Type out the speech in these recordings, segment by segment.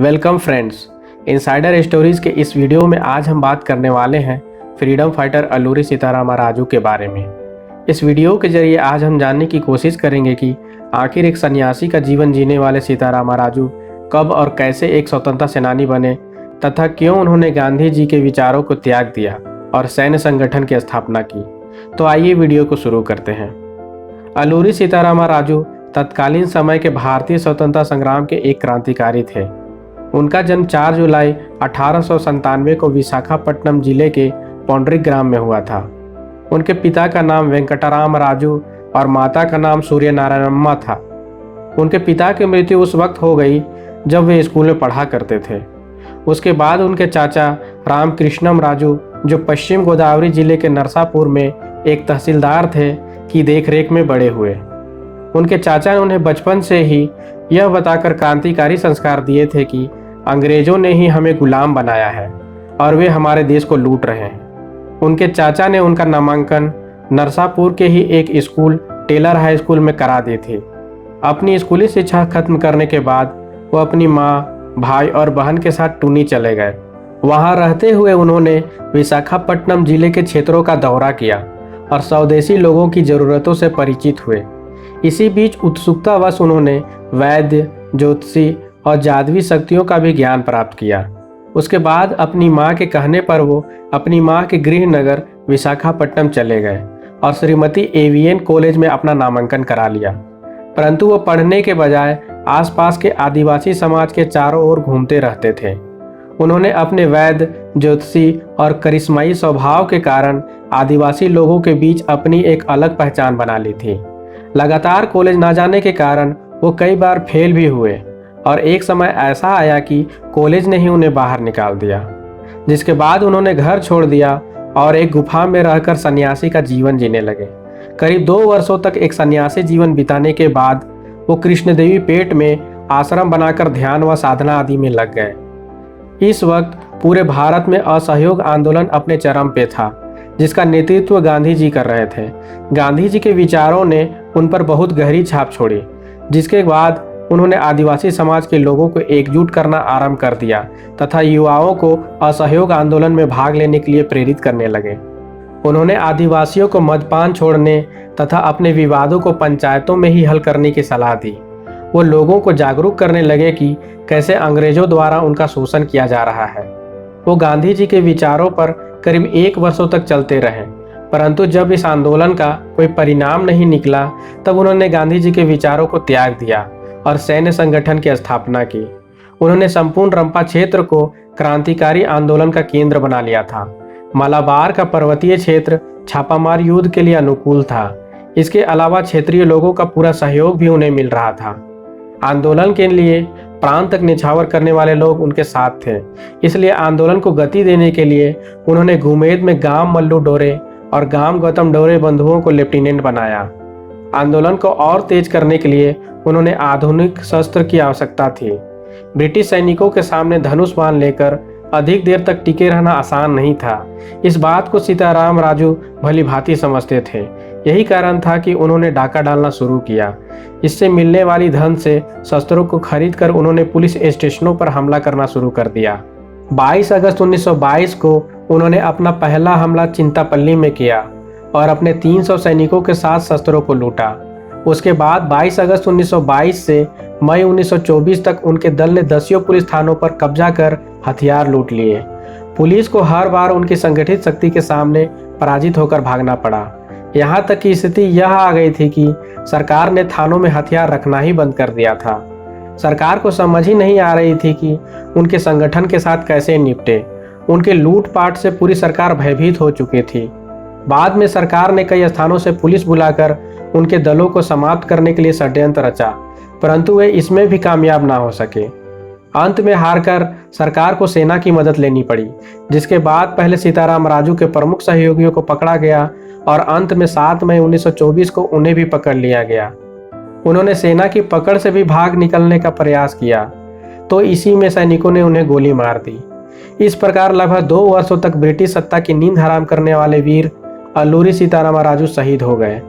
Welcome friends, insider stories के इस video में आज हम बात करने वाले हैं फ्रीडम फाइटर अल्लूरी सीताराम राजू के बारे में। इस वीडियो के जरिए आज हम जानने की कोशिश करेंगे कि आखिर एक सन्यासी का जीवन जीने वाले सीताराम राजू कब और कैसे एक स्वतंत्रता सेनानी बने तथा क्यों उन्होंने गांधी जी के विचारों को त्याग दिया और सैन्य संगठन की स्थापना की। तो आइए वीडियो को शुरू करते हैं। अल्लूरी सीताराम राजू तत्कालीन समय के भारतीय स्वतंत्रता संग्राम के एक क्रांतिकारी थे। उनका जन्म 4 जुलाई 1897 को विशाखापट्टनम जिले के पौंड्री ग्राम में हुआ था। उनके पिता का नाम वेंकटराम राजू और माता का नाम सूर्यनारायणम्मा था। उनके पिता की मृत्यु उस वक्त हो गई जब वे स्कूल में पढ़ा करते थे। उसके बाद उनके चाचा रामकृष्णम राजू, जो पश्चिम गोदावरी जिले के नरसापुर में एक तहसीलदार थे, की देखरेख में बड़े हुए। उनके चाचा ने उन्हें बचपन से ही यह बताकर क्रांतिकारी संस्कार दिए थे कि अंग्रेजों ने ही हमें गुलाम बनाया है और वे हमारे देश को लूट रहे हैं। उनके चाचा ने उनका नामांकन नरसापुर के ही एक स्कूल टेलर हाई स्कूल में करा दी थी। अपनी स्कूली शिक्षा खत्म करने के बाद वो अपनी माँ, भाई और बहन के साथ टूनी चले गए। वहाँ रहते हुए उन्होंने विशाखापट्टनम जिले के क्षेत्रों का दौरा किया और स्वदेशी लोगों की ज़रूरतों से परिचित हुए। इसी बीच उत्सुकतावश उन्होंने वैद्य, ज्योतिषी और जादुई शक्तियों का भी ज्ञान प्राप्त किया। उसके बाद अपनी माँ के कहने पर वो अपनी माँ के गृह नगर विशाखापट्टनम चले गए और श्रीमती एवियन कॉलेज में अपना नामांकन करा लिया। परंतु वो पढ़ने के बजाय आसपास के आदिवासी समाज के चारों ओर घूमते रहते थे। उन्होंने अपने वैद्य, ज्योतिषी और करिश्माई स्वभाव के कारण आदिवासी लोगों के बीच अपनी एक अलग पहचान बना ली थी। लगातार कॉलेज ना जाने के कारण वो कई बार फेल भी हुए और एक समय ऐसा आया कि कॉलेज ने ही उन्हें बाहर निकाल दिया, जिसके बाद उन्होंने घर छोड़ दिया और एक गुफा में रहकर सन्यासी का जीवन जीने लगे। करीब 2 वर्षों तक एक सन्यासी जीवन बिताने के बाद वो कृष्णदेवी पेट में आश्रम बनाकर ध्यान व साधना आदि में लग गए। इस वक्त पूरे भारत में असहयोग आंदोलन अपने चरम पे था, जिसका नेतृत्व गांधी जी कर रहे थे। गांधी जी के विचारों ने उन पर बहुत गहरी छाप छोड़ी, जिसके बाद उन्होंने आदिवासी समाज के लोगों को एकजुट करना आरंभ कर दिया तथा युवाओं को असहयोग आंदोलन में भाग लेने के लिए प्रेरित करने लगे। उन्होंने आदिवासियों को मद्यपान छोड़ने तथा अपने विवादों को पंचायतों में ही हल करने की सलाह दी। वो लोगों को जागरूक करने लगे कि कैसे अंग्रेजों द्वारा उनका शोषण किया जा रहा है। वो गांधी जी के विचारों पर करीब 1 वर्षों तक चलते रहे, परंतु जब इस आंदोलन का कोई परिणाम नहीं निकला तब उन्होंने गांधी जी के विचारों को त्याग दिया और सैन्य संगठन की स्थापना की। उन्होंने संपूर्ण रंपा क्षेत्र को क्रांतिकारी आंदोलन का केंद्र बना लिया था। मालाबार का पर्वतीय क्षेत्र छापामार युद्ध के लिए अनुकूल था। इसके अलावा क्षेत्रीय लोगों का पूरा सहयोग भी उन्हें मिल रहा था। आंदोलन के लिए प्राण तक निछावर करने वाले लोग उनके साथ थे। इसलिए आंदोलन को गति देने के लिए उन्होंने घुमेद में गांव मल्लू डोरे और गांव गौतम डोरे बंधुओं को लेफ्टिनेंट बनाया। आंदोलन को और तेज करने के लिए उन्होंने आधुनिक शस्त्र की आवश्यकता थी। ब्रिटिश सैनिकों के सामने धनुष बाण लेकर अधिक देर तक टिके रहना आसान नहीं था। इस बात को सीताराम राजू भली भांति समझते थे। यही कारण था कि उन्होंने डाका डालना शुरू किया। इससे मिलने वाली धन से शस्त्रों को खरीद कर उन्होंने पुलिस स्टेशनों पर हमला करना शुरू कर दिया। 22 अगस्त 1922 को उन्होंने अपना पहला हमला चिंतापल्ली में किया और अपने 300 सैनिकों के साथ शस्त्रों को लूटा। उसके बाद 22 अगस्त 1922 से मई 1924 तक उनके दल ने 10 पुलिस थानों पर कब्जा कर हथियार लूट लिए। पुलिस को हर बार उनकी संगठित शक्ति के सामने पराजित होकर भागना पड़ा। यहाँ तक की स्थिति यह आ गई थी कि सरकार ने थानों में हथियार रखना ही बंद कर दिया था। सरकार को समझ ही नहीं आ रही थी कि उनके संगठन के साथ कैसे निपटे। उनके लूटपाट से पूरी सरकार भयभीत हो चुकी थी। बाद में सरकार ने कई स्थानों से पुलिस बुलाकर उनके दलों को समाप्त करने के लिए षड्यंत्र रचा, परंतु वे इसमें भी कामयाब ना हो सके। अंत में हारकर सरकार को सेना की मदद लेनी पड़ी, जिसके बाद पहले सीताराम राजू के प्रमुख सहयोगियों को पकड़ा गया और अंत में 7 मई 1924 को उन्हें भी पकड़ लिया गया। उन्होंने सेना की पकड़ से भी भाग निकलने का प्रयास किया, तो इसी में सैनिकों ने उन्हें गोली मार दी। इस प्रकार लगभग 2 वर्षों तक ब्रिटिश सत्ता की नींद हराम करने वाले वीर अल्लूरी सीताराम राजू शहीद हो गए।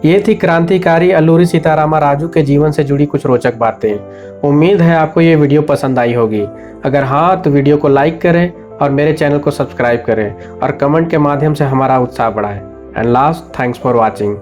ये थी क्रांतिकारी अल्लूरी सीतारामा राजू के जीवन से जुड़ी कुछ रोचक बातें। उम्मीद है आपको ये वीडियो पसंद आई होगी। अगर हाँ तो वीडियो को लाइक करें और मेरे चैनल को सब्सक्राइब करें और कमेंट के माध्यम से हमारा उत्साह बढ़ाएं। And last, thanks for watching.